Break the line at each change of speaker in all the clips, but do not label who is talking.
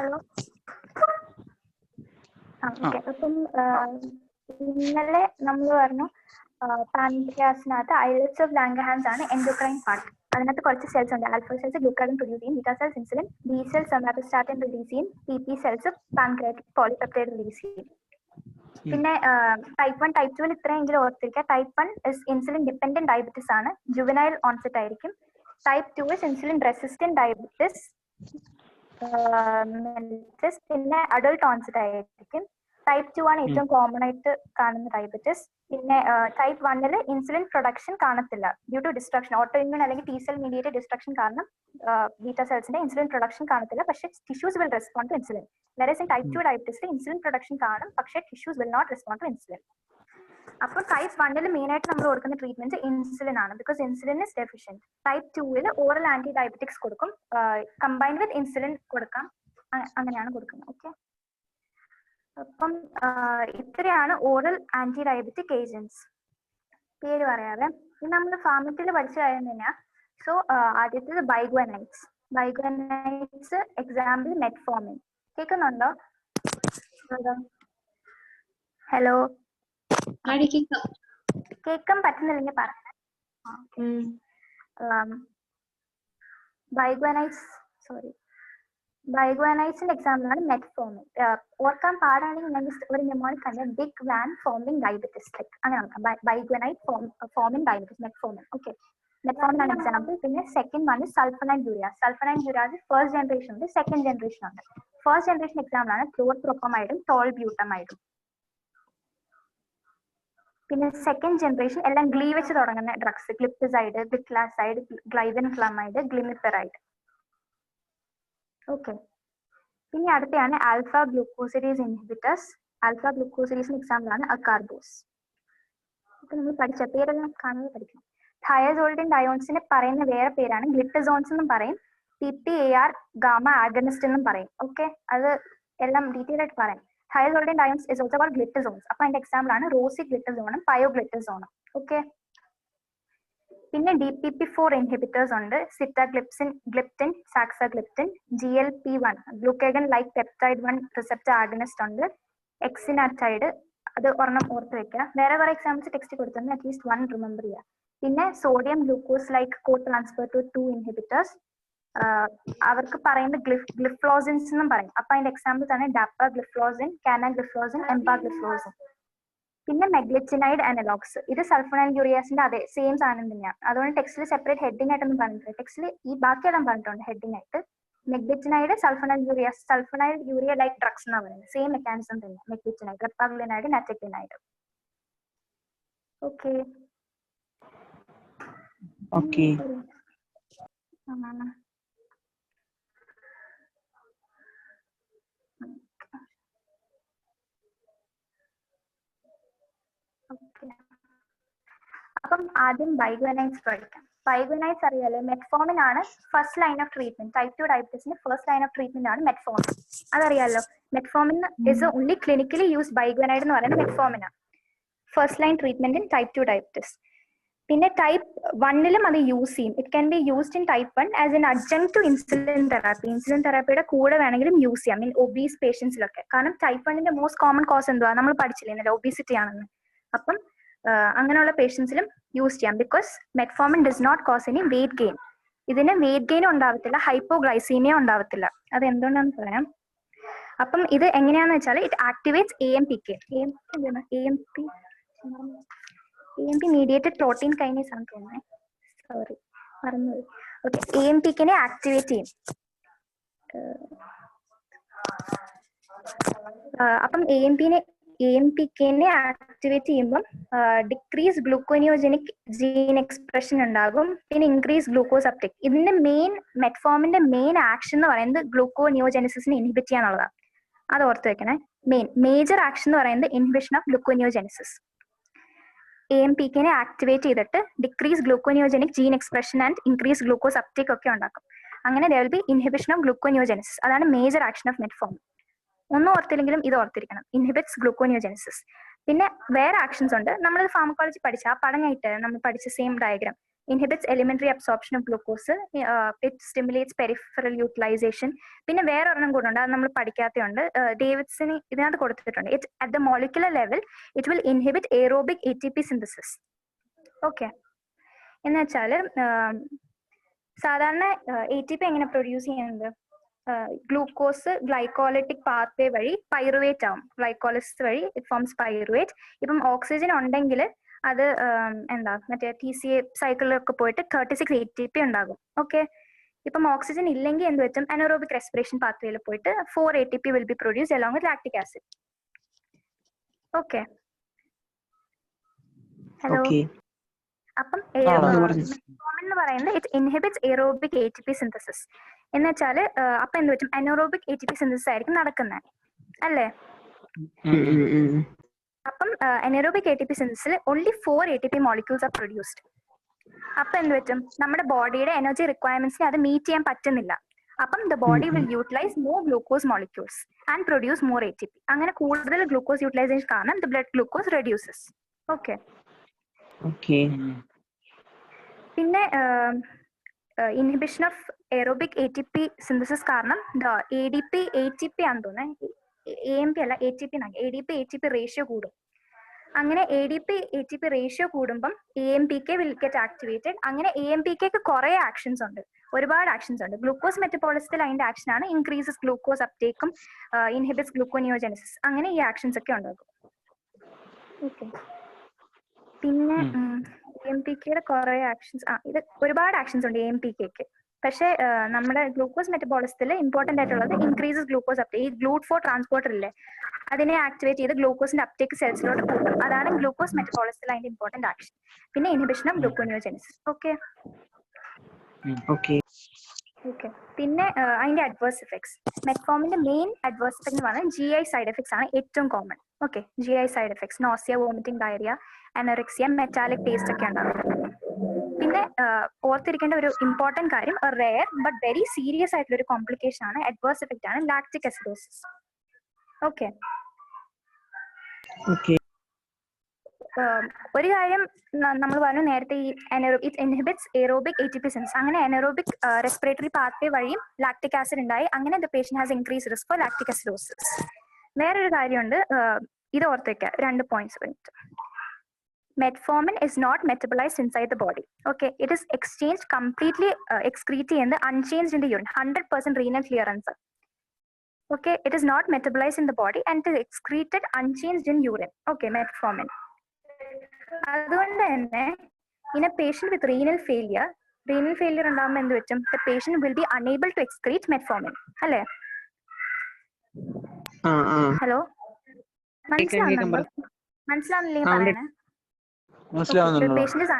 Hello. Okay. അപ്പം ഇന്നലെ നമ്മൾ പറഞ്ഞു പാൻക്രിയാസിനകത്ത് ഐലറ്റ്സ് ഓഫ് ലാംഗർഹാൻസ് ആണ് എൻഡോക്രൈൻ പാർട്ട്. അതിനകത്ത് കുറച്ച് സെൽസ് ഉണ്ട്. ആൽഫ സെൽസ് ഗ്ലൂക്കാഗൺ പ്രൊഡ്യൂസ് ചെയ്യും, beta cells insulin, B cells somatostatin release ചെയ്യും, P cells pancreatic polypeptide release ചെയ്യും. പിന്നെ ടൈപ്പ് 1 ടൈപ്പ് 2 ഇത്രയെങ്കിലും ഓർത്തിരിക്കുക. Type 1 is insulin dependent diabetes ആണ്, ജുവനൈൽ ഓൺസെറ്റ് ആയിരിക്കും. Type 2 is insulin resistant diabetes, പിന്നെ അഡൾട്ട് ഓൺസെറ്റ് ആയിരിക്കും. ടൈപ്പ് 2 ആണ് ഏറ്റവും കോമൺ ആയിട്ട് കാണുന്ന ഡയബറ്റിസ്. പിന്നെ ടൈപ്പ് 1 ഇൻസുലിൻ പ്രൊഡക്ഷൻ കാണത്തില്ല due to destruction, autoimmune അല്ലെങ്കിൽ ടി സെൽ മീഡിയേറ്റഡ് ഡിസ്ട്രക്ഷൻ കാരണം ബീറ്റാ സെൽസിന്റെ ഇൻസുലിൻ പ്രൊഡക്ഷൻ കാണത്തില്ല, പക്ഷേ tissues will respond to insulin. whereas in type 2 ഡയബറ്റിസിൽ ഇൻസുലിൻ പ്രൊഡക്ഷൻ കാണും, പക്ഷേ tissues will not respond to insulin. അപ്പോൾ ടൈപ്പ് 1 മെയിൻ ആയിട്ട് നമ്മൾ കൊടുക്കുന്ന ട്രീറ്റ്മെന്റ് ഇൻസുലിൻ ആണ്, because insulin is deficient. Type 2 oral antidiabetics കൊടുക്കും, കമ്പൈൻഡ് വിത്ത് ഇൻസുലിൻ കൊടുക്കാം, അങ്ങനെയാണ് കൊടുക്കുന്നത്. ഓക്കെ. അപ്പം ഇത്രയാണ് ഓറൽ ആന്റി ഡയബറ്റിക് ഏജൻസ്. പേര് പറയാതെ ഇത് നമ്മൾ ഫാർമസിയിൽ പഠിച്ച കാര്യം തന്നെയാ. സോ ആദ്യത്തേത് ബൈഗ്വനൈറ്റ്സ്. Biguanides example metformin. കേൾക്കുന്നുണ്ടോ? ഹലോ, കേൾക്കാൻ പറ്റുന്നില്ലെങ്കിൽ പറയണേ. ബൈഗ്വനൈറ്റ്സിന്റെ എക്സാമ്പിൾ ആണ് മെറ്റ്ഫോമിൻ. ഓർക്കാൻ പാടാണെങ്കിൽ ഒരു നെമോണിക് ആണ്, big van forming diabetes, like അങ്ങനെ നോക്കാം. Biguanide forming diabetes, metformin. Okay, metformin ആണ് എക്സാമ്പിൾ. പിന്നെ second one sulfonylurea. Sulfonylurea first generation ഉണ്ട്, സെക്കൻഡ് ജനറേഷൻ ഉണ്ട്. ഫസ്റ്റ് ജനറേഷൻ എക്സാമ്പിൾ ആണ് ക്ലോർപ്രോപ്പമൈഡും ടോൾബ്യൂട്ടമൈഡും. പിന്നെ സെക്കൻഡ് ജനറേഷൻ എല്ലാം ഗ്ലീ വെച്ച് തുടങ്ങുന്ന ഡ്രഗ്സ്, ഗ്ലിപ്റ്റിസൈഡ്, ഗ്ലിക്ലാസൈഡ്, ഗ്ലൈബൻഫ്ലമൈഡ്, ഗ്ലിമിപ്പെറൈഡ്. ഓക്കെ. പിന്നെ അടുത്താണ് ആൽഫ ഗ്ലൂക്കോസിഡേസ് ഇൻഹിബിറ്റേഴ്സ്. ആൽഫ ഗ്ലൂക്കോസിഡേസിന് എക്സാമ്പിൾ ആണ് അക്കാർബോസ്. ഇപ്പൊ നമ്മൾ പഠിച്ച പേരെല്ലാം കാണുന്നത് പഠിക്കണം. തയസോൾഡിൻ ഡയോൺസിന് പറയുന്ന വേറെ പേരാണ് ഗ്ലിറ്റസോൺസ് എന്നും പറയും, PPAR ഗാമ ആഗനിസ്റ്റ് എന്നും പറയും. ഓക്കെ, അത് എല്ലാം ഡീറ്റെയിൽ ആയിട്ട് പറയാം. Thiazolidine diones is also called glitazones. അപ്പോൾ അതിന്റെ എക്സാമ്പിൾ ആണ് റോസിഗ്ലിറ്റസോണും പയോഗ്ലിറ്റസോണും. ഓക്കെ. പിന്നെ DPP4 ഇൻഹിബിറ്റേഴ്സ് ഉണ്ട്, sitagliptin, saxagliptin, GLP-1 glucagon like peptide 1 receptor agonist ഉണ്ട്, എക്സിനാറ്റൈഡ്, അത് ഒരെണ്ണം ഓർത്ത് വെക്കുക. വേറെ കുറെ എക്സാമ്പിൾസ് ടെക്സ്റ്റ് കൊടുത്തിട്ടുണ്ട്, അറ്റ്ലീസ്റ്റ് 1 റിമെമ്പർ ചെയ്യുക. പിന്നെ sodium glucose like co transfer to 2 inhibitors, അവർക്ക് പറയുന്നത് ഗ്ലിഫ്ലോസിൻസ് എന്നും പറയും. അപ്പൊ അതിന്റെ എക്സാമ്പിൾസ് ആണ് ഡാപ്പാഗ്ലിഫ്ലോസിൻ, കാനാഗ്ലിഫ്ലോസിൻ, എംപാഗ്ലിഫ്ലോസിൻ. പിന്നെ മെഗ്ലിറ്റിനൈഡ് അനലോഗ്സ്, ഇത് സൾഫോണൈൽ യൂറിയാസിന്റെ അതേ സെയിം സാധനം തന്നെയാണ്. അതുകൊണ്ട് ടെക്സ്റ്റിൽ സെപ്പറേറ്റ് ഹെഡിങ് ആയിട്ടൊന്നും പറഞ്ഞിട്ടില്ല. ടെക്സ്റ്റിൽ ഈ ബാക്കിയെല്ലാം പറഞ്ഞിട്ടുണ്ട് ഹെഡിങ് ആയിട്ട്. Meglitinide, sulfonyl urea like drugs എന്നാണ് പറയുന്നത്. സെയിം മെക്കാനിസം തന്നെ. Meglitinide, repaglinide, nateglinide. Okay.
Okay.
അപ്പം ആദ്യം ബൈഗ്വനൈറ്റ്സ് പഠിക്കാം. ബൈഗ്വനൈറ്റ്സ് അറിയാലോ, മെറ്റ്ഫോമിൻ ആണ് first line of treatment. Type 2 ഡയബറ്റീസിന്റെ ഫസ്റ്റ് ലൈൻ ഓഫ് ട്രീറ്റ്മെന്റ് ആണ് മെറ്റ്ഫോമിൻ. അതറിയാലോ. Metformin is only clinically use. Biguanide എന്ന് പറയുന്നത് മെറ്റ്ഫോമിൻ ആണ് first line treatment in type 2 diabetes. പിന്നെ ടൈപ്പ് 1 അത് യൂസ് ചെയ്യും. It can be used in type 1 as an adjunct to insulin therapy. Insulin തെറാപ്പിയുടെ കൂടെ വേണമെങ്കിലും യൂസ് ചെയ്യാം, മീൻ ഒബീസ് പേഷ്യൻസിലൊക്കെ. കാരണം ടൈപ്പ് 1 മോസ്റ്റ് കോമൺ കോസ് എന്തുവാ നമ്മൾ പഠിച്ചില്ലേ ഇന്നലെ, ഒബീസിറ്റി ആണെന്ന്. അപ്പം അങ്ങനെയുള്ള പേഷ്യൻസിലും യൂസ് ചെയ്യാം, because metformin does not cause any weight gain. ഇതിന് വെയിറ്റ് ഗെയിനും ഉണ്ടാവത്തില്ല, ഹൈപ്പോഗ്ലൈസീമിയ ഉണ്ടാവത്തില്ല. അത് എന്തുകൊണ്ടാണെന്ന് പറയാം. അപ്പം ഇത് എങ്ങനെയാന്ന് വെച്ചാൽ it activates AMPK. AMP mediated protein kinase ആണ് തോന്നുന്നത്, സോറി മറന്നുപോയി. ഓക്കെ, AMPK ആക്ടിവേറ്റ് ചെയ്യും. അപ്പം AMPK ആക്ടിവേറ്റ് ചെയ്യുമ്പോൾ ഡിക്രീസ് ഗ്ലൂക്കോനിയോജനിക് ജീൻ എക്സ്പ്രഷൻ ഉണ്ടാകും, പിന്നെ ഇൻക്രീസ് ഗ്ലൂക്കോസ് അപ്ടേക്ക്. ഇതിന്റെ മെറ്റ്ഫോമിന്റെ മെയിൻ ആക്ഷൻ എന്ന് പറയുന്നത് ഗ്ലൂക്കോനിയോജനിസിനെ ഇൻഹിബിറ്റ് ചെയ്യാന്നുള്ളതാണ്. അത് ഓർത്ത് വെക്കണേ. മേജർ ആക്ഷൻ എന്ന് പറയുന്നത് inhibition of gluconeogenesis. AMPK activate ചെയ്തിട്ട് decrease gluconeogenic gene expression and increase glucose uptake ഒക്കെ ഉണ്ടാക്കും. അങ്ങനെ there will be inhibition of gluconeogenesis. അതാണ് മേജർ ആക്ഷൻ ഓഫ് മെറ്റ്ഫോമിൻ. ഒന്നും ഓർത്തില്ലെങ്കിലും ഇത് ഓർത്തിരിക്കണം, ഇൻഹിബിറ്റ്സ് ഗ്ലൂക്കോനിയോജനിസിസ്. പിന്നെ വേറെ ആക്ഷൻസ് ഉണ്ട്, നമ്മൾ ഫാർമക്കോളജി പഠിച്ച ആ പടങ്ങായിട്ട് നമ്മൾ പഠിച്ച same diagram. Inhibits alimentary absorption of glucose, it stimulates peripheral utilisation. പിന്നെ വേറെ ഒരെണ്ണം കൂടെ ഉണ്ട്, അത് നമ്മൾ പഠിക്കാത്തതുണ്ട്, ഡേവിഡ്സൺ ഇതിനകത്ത് കൊടുത്തിട്ടുണ്ട്. It at the molecular level it will inhibit aerobic ATP synthesis. Okay, എന്ന് വെച്ചാൽ സാധാരണ ATP എങ്ങനെ പ്രൊഡ്യൂസ് ചെയ്യുന്നത്? ഗ്ലൂക്കോസ് ഗ്ലൈക്കോളിറ്റിക് പാത്വേ വഴി പൈറുവേറ്റ് ആവും. ഗ്ലൈക്കോളിസിസ് വഴി ഇറ്റ് ഫോംസ് പൈറുവേറ്റ്. ഇപ്പം ഓക്സിജൻ ഉണ്ടെങ്കിൽ അത് എന്താ മറ്റേ TCA സൈക്കിളിലൊക്കെ പോയിട്ട് 36 ATP ഉണ്ടാകും. ഓക്കെ, ഇപ്പം ഓക്സിജൻ ഇല്ലെങ്കിൽ എന്ത് വെച്ചും അനറോബിക് റെസ്പിറേഷൻ പാത്വേയിൽ പോയിട്ട് 4 ATP will be produce along with lactic acid. Okay, hello. അപ്പം മെറ്റ്ഫോമിൻ എന്ന് പറയുന്നത് it inhibits aerobic ATP synthesis. എന്ന് വെച്ചാൽ അപ്പൊ എന്ത് വെച്ചും അനറോബിക് ATP സിന്തസിസ് ആയിരിക്കും നടക്കുന്നത്, അല്ലേ? അപ്പം അനറോബിക് ATP സിന്തസിസിൽ only 4 ATP molecules are produced. അപ്പൊ എന്ത് പറ്റും, നമ്മുടെ ബോഡിയുടെ എനർജി റിക്വയർമെന്റ്സിനെ അത് മീറ്റ് ചെയ്യാൻ പറ്റുന്നില്ല. അപ്പം the body will utilise more glucose molecules and produce more ATP. അങ്ങനെ കൂടുതൽ ഗ്ലൂക്കോസ് യൂട്ടിലൈസേഷൻ കാരണം the blood glucose reduces. Okay, പിന്നെ inhibition of aerobic ATP synthesis കാരണം ADP ATP ആണെന്ന് തോന്നുന്നത്, AMP അല്ല ATP, ADP-ATP റേഷ്യോ കൂടും. അങ്ങനെ ADP ATP റേഷ്യോ കൂടുമ്പം AMPK വിൽ ഗെറ്റ് ആക്ടിവേറ്റഡ്. അങ്ങനെ AMPK കുറെ ആക്ഷൻസ് ഉണ്ട്, ഒരുപാട് ആക്ഷൻസ് ഉണ്ട്. ഗ്ലൂക്കോസ് മെറ്റബോളിസത്തിൽ അതിന്റെ ആക്ഷൻ ആണ് ഇൻക്രീസസ് ഗ്ലൂക്കോസ് അപ്ടേക്കും ഇൻഹിബിറ്റ്സ് ഗ്ലൂക്കോനിയോജെനസിസ്. അങ്ങനെ ഈ ആക്ഷൻസ് ഒക്കെ ഉണ്ടാകും. ഓക്കെ, പിന്നെ AMPKയുടെ കുറെ ആക്ഷൻസ്, ഇത് ഒരുപാട് ആക്ഷൻസ് ഉണ്ട് AMPKക്ക്. പക്ഷേ നമ്മുടെ ഗ്ലൂക്കോസ് മെറ്റബോളിസത്തിൽ ഇമ്പോർട്ടന്റ് ആയിട്ടുള്ളത് ഇൻക്രീസസ് ഗ്ലൂക്കോസ് അപ്ടേക്ക്. ഈ GLUT4 ട്രാൻസ്പോർട്ടർ ഇല്ലേ, അതിനെ ആക്ടിവേറ്റ് ചെയ്ത് ഗ്ലൂക്കോസിന്റെ അപ്ടേക്ക് സെൽസിലോട്ട് കൂട്ടും. അതാണ് ഗ്ലൂക്കോസ് മെറ്റബോളിസത്തിൽ അതിന്റെ ഇമ്പോർട്ടന്റ് ആക്ഷൻ. പിന്നെ ഇൻഹിബിഷൻ ഓഫ് ഗ്ലൂക്കോനിയോജെനസിസ്. ഓക്കെ, പിന്നെ അതിന്റെ അഡ്വേഴ്സ് ഇഫക്ട്സ്. മെറ്റ്ഫോമിന്റെ മെയിൻ അഡ്വേഴ്സ് ഇഫക്ട് എന്ന് പറഞ്ഞാൽ GI സൈഡ് എഫക്ട്സ് ആണ് ഏറ്റവും common. Okay, GI side effects nausea, vomiting, diarrhoea, anorexia, metallic taste ഒക്കെ ഉണ്ടാവും. പിന്നെ ഓർത്തിരിക്കേണ്ട ഒരു ഇമ്പോർട്ടന്റ് കാര്യം, റെയർ ബട്ട് വെരി സീരിയസ് ആയിട്ടുള്ള ഒരു കോംപ്ലിക്കേഷൻ ആണ്, അഡ്വേഴ്സ് എഫക്ട് ആണ് ലാക്ടിക് അസിഡോസിസ്. ഓക്കെ, ഒരു കാര്യം നമ്മൾ പറഞ്ഞു നേരത്തെ, ഈ it inhibits aerobic ATP synthesis. അങ്ങനെ അനറോബിക് റെസ്പിറേറ്ററി പാത്വേ വഴിയും ലാക്ടിക് ആസിഡ് ഉണ്ടായി. അങ്ങനെ the patient has increase risk for lactic acidosis. വേറൊരു കാര്യമുണ്ട്, ഇത് ഓർത്തേക്കാം, 2 points. Metformin is not metabolized inside the body. Okay, it is exchanged completely, excreted and unchanged in the urine. 100% renal clearance. Okay, it is not metabolized in the body and it is excreted unchanged in urine. Okay, metformin. അതുകൊണ്ട് തന്നെ in a patient with renal failure ഉണ്ടാകുമ്പോൾ എന്ത് പറ്റും, the patient will be unable to excrete metformin. അല്ലേ? Hello, മനസ്സിലാവുന്നില്ലേ പറയണേ? Patient is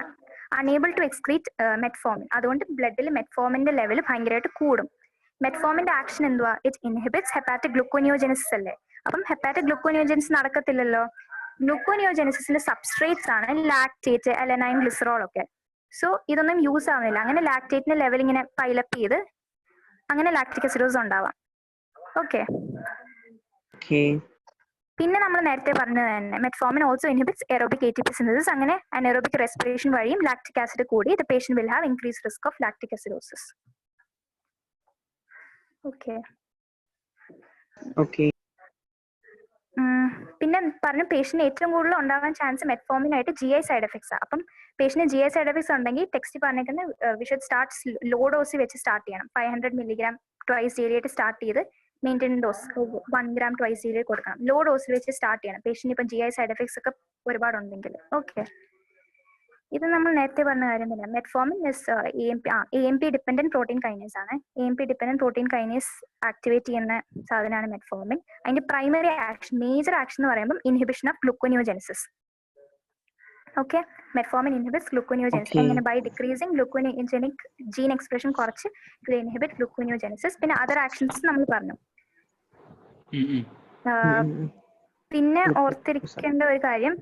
unable to excrete metformin. അതുകൊണ്ട് ബ്ലഡിൽ മെറ്റ്ഫോമിന്റെ level ഭയങ്കരമായിട്ട് കൂടും. മെറ്റ്ഫോമിന്റെ ആക്ഷൻ എന്തുവാ? ഇറ്റ് ഇൻഹിബിറ്റ്സ് ഹെപ്പാറ്റിക് ഗ്ലൂക്കോനിയോജെനസിസ് അല്ലേ? അപ്പം ഹെപ്പാറ്റിക് ഗ്ലൂക്കോനിയോജെനസിസ് നടക്കത്തില്ലല്ലോ. ഗ്ലൂക്കോനിയോജെനസിന്റെ സബ്സ്ട്രേറ്റ്സ് ആണ് ലാക്ടേറ്റ്, അലനൈൻ, ഗ്ലിസറോൾ ഒക്കെ. സോ ഇതൊന്നും യൂസ് ആവുന്നില്ല. അങ്ങനെ ലാക്ടേറ്റിന്റെ ലെവൽ ഇങ്ങനെ പൈലപ്പ് ചെയ്ത് അങ്ങനെ ലാക്ടിക് അസിഡോസ് ഉണ്ടാവാം. ഓക്കെ, പിന്നെ നമ്മൾ നേരത്തെ പറഞ്ഞത് തന്നെ metformin also inhibits aerobic ATP synthesis. അങ്ങനെ അനറോബിക് റെസ്പിറേഷൻ വഴിയും ലാക്ടിക് ആസിഡ് കൂടി the patient will have increase risk of lactic acidosis. Okay, പിന്നെ പറഞ്ഞു പേഷ്യന്റ് ഏറ്റവും കൂടുതൽ ഉണ്ടാവാൻ ചാൻസ് മെറ്റ്ഫോമിൻ ആയിട്ട് GI സൈഡ് എഫക്ട്സ്. അപ്പം പേഷ്യന്റ് GI സൈഡ് എഫക്ട്സ് ഉണ്ടെങ്കിൽ ടെക്സ്റ്റ് പറഞ്ഞേക്കുന്ന we should start low dose വെച്ച് സ്റ്റാർട്ട് ചെയ്യണം. 500 mg ട്വൈസ് ഡെയിലി ആയിട്ട് സ്റ്റാർട്ട് ചെയ്ത് maintain dose 1 gram twice daily കൊടുക്കണം. ലോ ഡോസിൽ വെച്ച് സ്റ്റാർട്ട് ചെയ്യണം പേഷ്യന്റ് ഇപ്പം GI സൈഡ് എഫക്ട്സ് ഒക്കെ ഒരുപാടുണ്ടെങ്കിൽ. ഓക്കെ, ഇത് നമ്മൾ നേരത്തെ പറഞ്ഞ കാര്യം തന്നെ. Metformin AMP dependent protein kinase ആണ്. AMP dependent protein kinase activate ചെയ്യുന്ന സാധനമാണ് മെറ്റ്ഫോമിൻ. അതിന്റെ പ്രൈമറി ആക്ഷൻ, മേജർ ആക്ഷൻ എന്ന് പറയുമ്പോൾ inhibition of gluconeogenesis. Okay, metformin inhibits gluconeogenesis. എങ്ങനെ? By decreasing gluconeogenic gene expression കുറച്ച് ഇൻഹിബിറ്റ് ഗ്ലൂക്കോനിയോജെനസിസ്. പിന്നെ അതർ ആക്ഷൻസ് നമ്മൾ പറഞ്ഞു. പിന്നെ ഓർത്തിരിക്കേണ്ട ഒരു കാര്യം,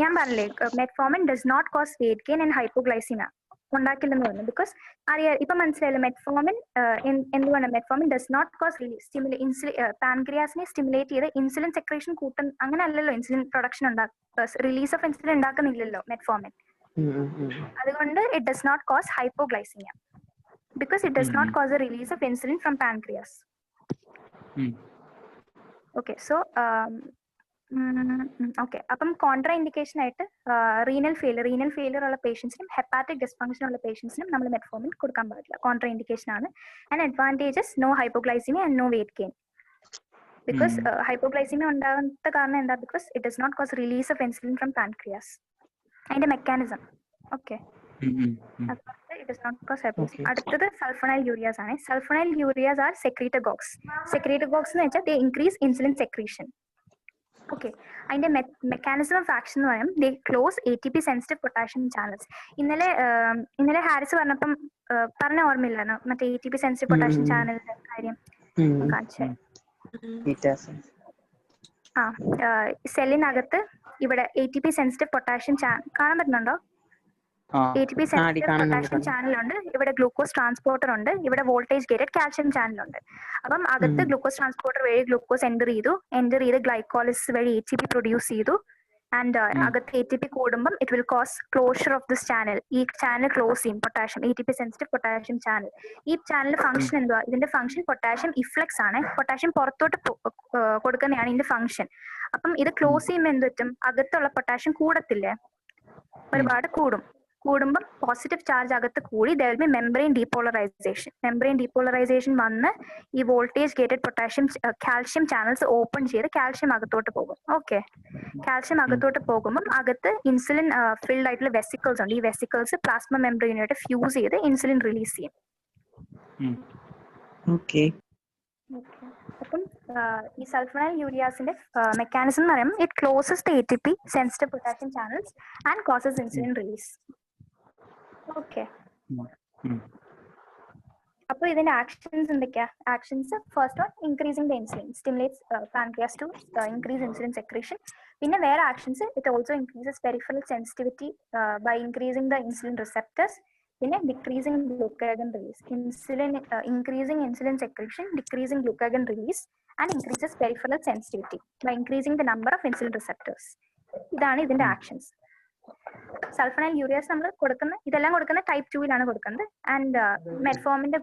ഞാൻ പറഞ്ഞില്ലേ metformin does not cause weight gain and hypoglycaemia ഉണ്ടാക്കില്ലെന്ന് പറഞ്ഞു. ബിക്കോസ് അറിയാം, ഇപ്പൊ മനസ്സിലായല്ലോ മെറ്റ്ഫോമിൻ എന്തുകൊണ്ട് മെറ്റ്ഫോമിൻ ഡസ് നോട്ട് കോസ് പാൻക്രിയാസിനെ സ്റ്റിമുലേറ്റ് ചെയ്ത് ഇൻസുലിൻ സെക്രേഷൻ കൂട്ടും. അങ്ങനെ അല്ലല്ലോ insulin production release of insulin ഉണ്ടാക്കുന്നില്ലല്ലോ മെറ്റ്ഫോമിൻ. അതുകൊണ്ട് it does not cause hypoglycemia because it does not cause a release of insulin from pancreas. Okay, so okay, അപ്പം contra indication ആയിട്ട് renal failure ഉള്ള പേഷ്യൻസിനും hepatic dysfunction ഉള്ള പേഷ്യൻസിനും നമ്മൾ metformin കൊടുക്കാൻ പാടില്ല. Contraindication ആണ്. And advantages no hypoglycemia and no weight gain. Because hypoglycemia ഉണ്ടാകുന്ന കാരണം എന്താ? Because it does not cause release of insulin from pancreas. അതിന്റെ മെക്കാനിസം. ഓക്കെ, അടുത്തത് സൾഫോണൈൽ യൂറിയാസ് ആണ്. സൾഫോണൈൽ യൂറിയാസ് ആർ സെക്രീറ്റഗോഗ്സ്. സെക്രീറ്റഗോഗ്സ് എന്ന് വെച്ചാൽ they increase insulin secretion. Okay, അതിന്റെ mechanism of action എന്ന് പറയുമ്പോൾ they close ATP sensitive potassium channels. ഇന്നലെ ഹാരിസ് പറഞ്ഞപ്പം പറഞ്ഞ ഓർമ്മയില്ലായിരുന്നു മറ്റേ ATP സെൻസിറ്റീവ് പൊട്ടാഷ്യം ചാനലിന്റെ കാര്യം കാണിച്ചത്. സെല്ലിനകത്ത് ഇവിടെ ATP സെൻസിറ്റീവ് പൊട്ടാഷ്യം കാണാൻ പറ്റുന്നുണ്ടോ? ATP സെൻസിറ്റീവ് പൊട്ടാഷ്യം ചാനൽ ഉണ്ട്, ഇവിടെ ഗ്ലൂക്കോസ് ട്രാൻസ്പോർട്ടർ ഉണ്ട്, ഇവിടെ വോൾട്ടേജ് ഗേറ്റഡ് കാൽഷ്യം ചാനൽ ഉണ്ട്. അപ്പം അകത്ത് ഗ്ലൂക്കോസ് ട്രാൻസ്പോർട്ടർ വഴി ഗ്ലൂക്കോസ് എൻ്റർ ചെയ്ത് ഗ്ലൈക്കോളിസിസ് വഴി ATP പ്രൊഡ്യൂസ് ചെയ്തു. ആൻഡ് അകത്ത് ATP കൂടുമ്പം it will cause closure of this channel. ഈ ചാനൽ ക്ലോസ് ചെയ്യും potassium, ATP sensitive potassium channel. ഈ ചാനൽ ഫംഗ്ഷൻ എന്തുവാ? ഇതിന്റെ ഫംഗ്ഷൻ പൊട്ടാഷ്യം ഇഫ്ലക്സ് ആണ്. പൊട്ടാഷ്യം പുറത്തോട്ട് കൊടുക്കുന്നതാണ് ഇതിന്റെ ഫംഗ്ഷൻ. അപ്പം ഇത് ക്ലോസ് ചെയ്യുമ്പോൾ എന്ത് പറ്റും? അകത്തുള്ള പൊട്ടാഷ്യം കൂടത്തില്ലേ? ഒരുപാട് കൂടുമ്പം പോസിറ്റീവ് ചാർജ് അകത്ത് കൂടി there will be membrane depolarization വന്ന് ഈ voltage gated potassium calcium channels open ചെയ്ത് കാൽഷ്യം അകത്തോട്ട് പോകും. ഓക്കെ, കാൽഷ്യം അകത്തോട്ട് പോകുമ്പം അകത്ത് ഇൻസുലിൻ ഫിൽഡ് ആയിട്ടുള്ള വെസിക്കിൾസ് ഉണ്ട്. ഈ വെസിക്കിൾസ് പ്ലാസ്മ മെംബ്രെയിനുമായിട്ട് ഫ്യൂസ് ചെയ്ത് ഇൻസുലിൻ റിലീസ് ചെയ്യും. അപ്പം ഈ സൾഫോണൈൽ യൂറിയാസിന്റെ മെക്കാനിസം എന്ന് പറയുമ്പോൾ it closes the ATP sensitive potassium channels and causes insulin release. Okay, അപ്പൊ ഇതിന്റെ ആക്ഷൻസ് എന്തൊക്കെയാ? Actions first one increasing the insulin, stimulates pancreas to increase insulin secretion. പിന്നെ വേറെ actions it also increases peripheral sensitivity by increasing the insulin receptors. പിന്നെ decreasing glucagon release, increasing insulin secretion, decreasing glucagon release and increases peripheral sensitivity by increasing the number of insulin receptors. ഇതാണ് ഇതിന്റെ actions. സൾഫോണൈൽ urease നമ്മൾ ഇതെല്ലാം കൊടുക്കുന്ന type 2 കൊടുക്കുന്നത്. And മെറ്റ്ഫോമിന്റെ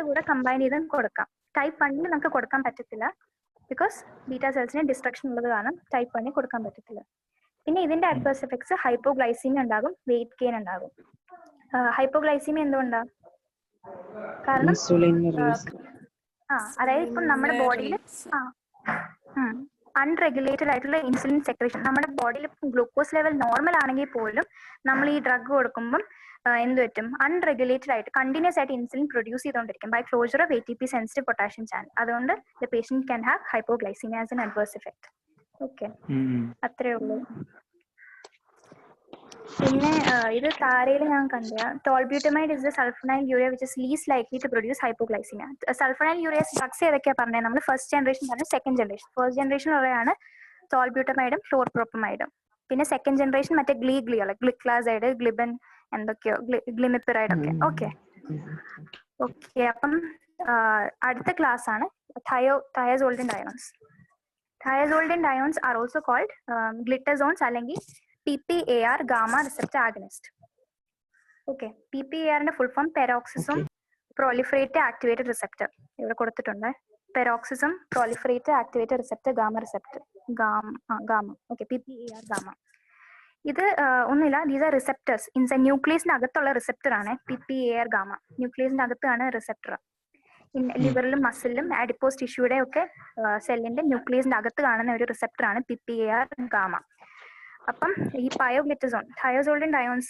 കൂടെ combine ചെയ്ത് കൊടുക്കാം. ടൈപ്പ് 1 നമുക്ക് കൊടുക്കാൻ പറ്റത്തില്ല, ബിക്കോസ് ബീറ്റാ സെൽസിന് ഡിസ്ട്രക്ഷൻ ഉള്ളത് കാരണം ടൈപ്പ് 1 കൊടുക്കാൻ പറ്റത്തില്ല. പിന്നെ ഇതിന്റെ അഡ്വേഴ്സ് എഫക്ട്സ് ഹൈപ്പോഗ്ലൈസീമിയ ഉണ്ടാകും, വെയിറ്റ് ഗെയിൻ ഉണ്ടാകും. ഹൈപ്പോഗ്ലൈസീമിയ എന്തുകൊണ്ടാ? കാരണം അതായത് ഇപ്പം നമ്മുടെ ബോഡിയിൽ അൺറെഗുലേറ്റഡ് ആയിട്ടുള്ള ഇൻസുലിൻ സെക്രീഷൻ, നമ്മുടെ ബോഡിയിൽ ഗ്ലൂക്കോസ് ലെവൽ നോർമൽ ആണെങ്കിൽ പോലും നമ്മൾ ഈ ഡ്രഗ് കൊടുക്കുമ്പം എന്ത് പറ്റും? അൺറെഗുലേറ്റഡ് ആയിട്ട് കണ്ടിന്യൂസ് ആയിട്ട് ഇൻസുലിൻ പ്രൊഡ്യൂസ് ചെയ്തുകൊണ്ടിരിക്കും by closure of ATP sensitive potassium channel. അതുകൊണ്ട് the patient can have hypoglycaemia as an adverse effect. Okay, അത്രേ ഉള്ളൂ. പിന്നെ ഇത് താരയിൽ ഞാൻ കണ്ട tolbutamide is the sulfonyl urea which is least likely to produce hypoglycaemia. Sulfonyl ureas drugs ഏതൊക്കെയാ പറഞ്ഞത്? നമ്മൾ ഫസ്റ്റ് ജനറേഷൻ പറഞ്ഞു, സെക്കൻഡ് ജനറേഷൻ. ഫസ്റ്റ് ജനറേഷൻ ഉള്ളതാണ് ടോൾബ്യൂട്ടമൈഡും ഫ്ലോർപ്രോപ്പമൈഡും. പിന്നെ സെക്കൻഡ് ജനറേഷൻ മറ്റേ ഗ്ലിക്ലാസൈഡ്, ഗ്ലിബൻ, എന്തൊക്കെയോ ഗ്ലിമിപ്പിറൈഡ് ഒക്കെ. ഓക്കെ, അപ്പം അടുത്ത ക്ലാസ് ആണ് thiazolidine ions. Thiazolidine ions are also called glitazones അല്ലെങ്കിൽ PPAR gamma receptor agonist. Okay, PPAR ന്റെ full form peroxisome proliferative activated receptor. ഇവിടെ കൊടുത്തിട്ടുണ്ട്. Peroxisome proliferative activated receptor gamma receptor. Gamma. Okay, PPAR gamma. ഇത് ഒന്നുമില്ല, these are receptors inside ന്യൂക്ലിയസിന്റെ അകത്തുള്ള receptor ആണ് PPAR gamma. ന്യൂക്ലിയസിന്റെ അകത്താണ് റിസെപ്റ്റർ. ലിവറിലും മസിലിലും ആഡിപ്പോസ് ടിഷ്യൂടെ ഒക്കെ സെല്ലിന്റെ ന്യൂക്ലിയസിന്റെ അകത്ത് കാണുന്ന ഒരു റിസെപ്റ്റർ ആണ് PPAR ഗാമ. അപ്പം ഈ pioglitazone thiazolidine ions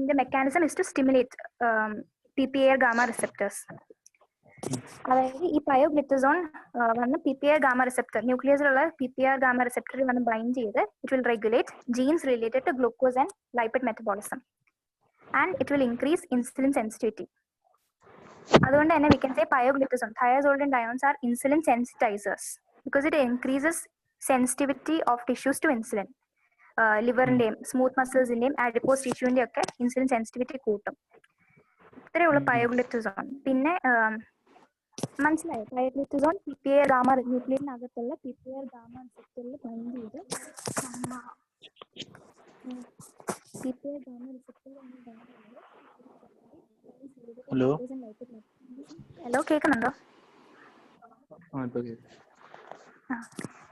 the mechanism is to stimulate PPAR gamma receptors. അതായത് ഈ പയോഗ്ലിറ്റസോൺ വന്ന് PPAR gamma receptor ന്യൂക്ലിയസിലുള്ള PPAR gamma receptor വന്ന് ബൈൻഡ് ചെയ്ത് it will regulate genes related to glucose and lipid metabolism and it will increase insulin sensitivity. അതുകൊണ്ട് തന്നെ we can say pyoglitazone thiazolidine ions are insulin sensitizers because it increases sensitivity of tissues to insulin. ലിവറിന്റെയും smooth മസിൽസിന്റെയും adipose ടിഷ്യൂവിന്റെ ഒക്കെ insulin sensitivity കൂട്ടും. ഇത്രയുള്ള pioglitazone. പിന്നെ മനസ്സിലായോ? പയോഗ്ലിറ്റസോൺ PPAR ഗാമ ന്യൂക്ലിയറിനകത്തുള്ള PPAR ഗാമ റിസപ്റ്ററിൽ ബൈൻഡ് ചെയ്ത് PPAR ഗാമ റിസപ്റ്ററിൽ
ഹലോ
ഹലോ കേൾക്കുന്നുണ്ടോ?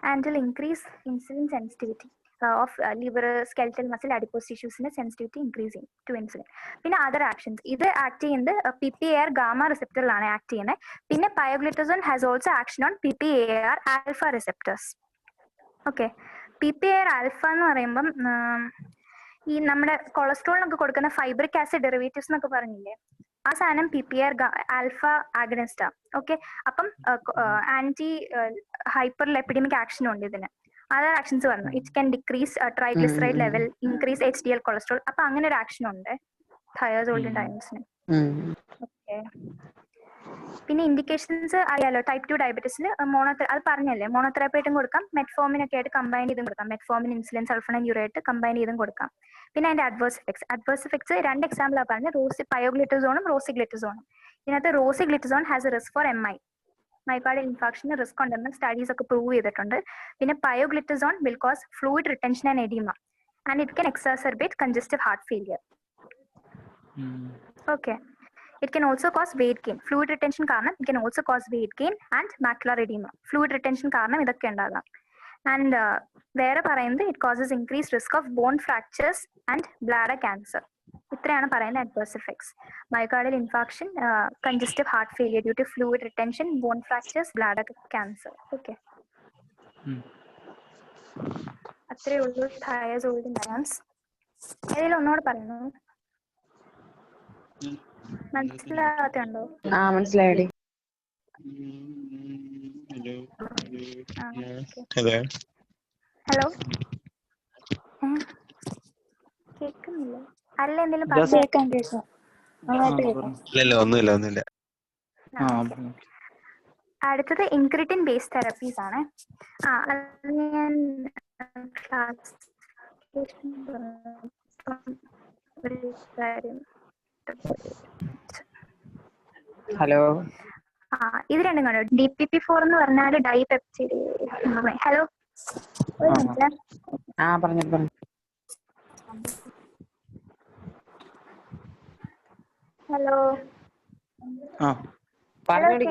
And will increase insulin sensitivity of liver, skeletal muscle, adipose tissues sensitivity increasing to insulin. പിന്നെ other actions ഇത് ആക്ട് ചെയ്യുന്നത് PPAR ഗാമ റിസപ്റ്ററിലാണ് ആക്ട് ചെയ്യുന്നത്. പിന്നെ pioglitazone has also action on PPAR alpha receptors. Okay, PPAR alpha എന്ന് പറയുമ്പം ഈ നമ്മുടെ കൊളസ്ട്രോളിനൊക്കെ കൊടുക്കുന്ന ഫൈബ്രിക് ആസിഡ് ഡെറിവേറ്റീവ്സ് എന്നൊക്കെ പറഞ്ഞില്ലേ, ആ സാധനം PPAR ആൽഫ ആഗണിസ്റ്റാ. ഓക്കെ, അപ്പം ആന്റി ഹൈപ്പർ ലെപ്പിഡമിക് ആക്ഷൻ ഉണ്ട് ഇതിന്. അതർ ആക്ഷൻസ് പറഞ്ഞു, it can decrease triglyceride level, increase HDL cholesterol. അപ്പൊ അങ്ങനെ ഒരു ആക്ഷൻ ഉണ്ട് thiazolidine ഡയോൺസിന്. ഓക്കെ, പിന്നെ ഇൻഡിക്കേഷൻസ് അറിയാലോ, ടൈപ്പ് 2 ഡയബറ്റീസിൽ അത് പറഞ്ഞല്ലേ, മോണോതെറാപ്പിയായിട്ടും കൊടുക്കാം, മെറ്റ്ഫോമിനൊക്കെ ആയിട്ട് കമ്പൈൻ ചെയ്തും കൊടുക്കാം. മെറ്റ്ഫോമിൻ, ഇൻസുലിൻ, സൾഫോണൈൻ യൂറേറ്റ് കമ്പൈൻ ചെയ്തും കൊടുക്കാം. പിന്നെ അതിന്റെ അഡ്വേഴ്സ് എഫക്ട്സ് 2 എക്സാമ്പിളാണ് പറഞ്ഞത്, പയോഗ്ലിറ്റസോണും റോസിഗ്ലിറ്റസോണും. ഇതിനകത്ത് rosiglitazone has a risk for MI, myocardial ഇൻഫാക്ഷന് റിസ്ക് ഉണ്ടെന്ന് സ്റ്റഡീസ് ഒക്കെ പ്രൂവ് ചെയ്തിട്ടുണ്ട്. പിന്നെ pioglitazone will cause fluid retention and oedema and it can exacerbate congestive heart failure. Okay, it can also cause weight gain. Fluid retention കാരണം it can also cause weight gain and macular edema. Fluid retention കാരണം ഇതൊക്കെ ഉണ്ടാകാം. And വേറെ പറയുന്നത് it causes increased risk of bone fractures and bladder cancer. ഇത്രയാണ് പറയുന്ന adverse effects. Myocardial infarction, congestive heart failure due to fluid retention, bone fractures, bladder cancer. Okay. അത്രയേ ഉള്ളൂ thiazolidine ions. ഏതെങ്കിലും ഒന്നുകൂടെ പറയണോ? മനസ്സിലാകത്തുണ്ടോ?
മനസ്സിലായി.
ഹലോ, കേൾക്കുന്നില്ല? അല്ല, എന്തെങ്കിലും
ഒന്നുമില്ല.
അടുത്തത് ഇൻക്രിറ്റിൻ ബേസ്ഡ് തെറാപ്പീസ് ആണ്. ഞാൻ
ഹലോ,
ഇത് രണ്ടും കാണോ? DPP-4 എന്ന് പറഞ്ഞാൽ ഡൈപെപ്റ്റൈഡ്. ഹലോ, ഒരു മിനിറ്റ്.
പറഞ്ഞു.
ഹലോ,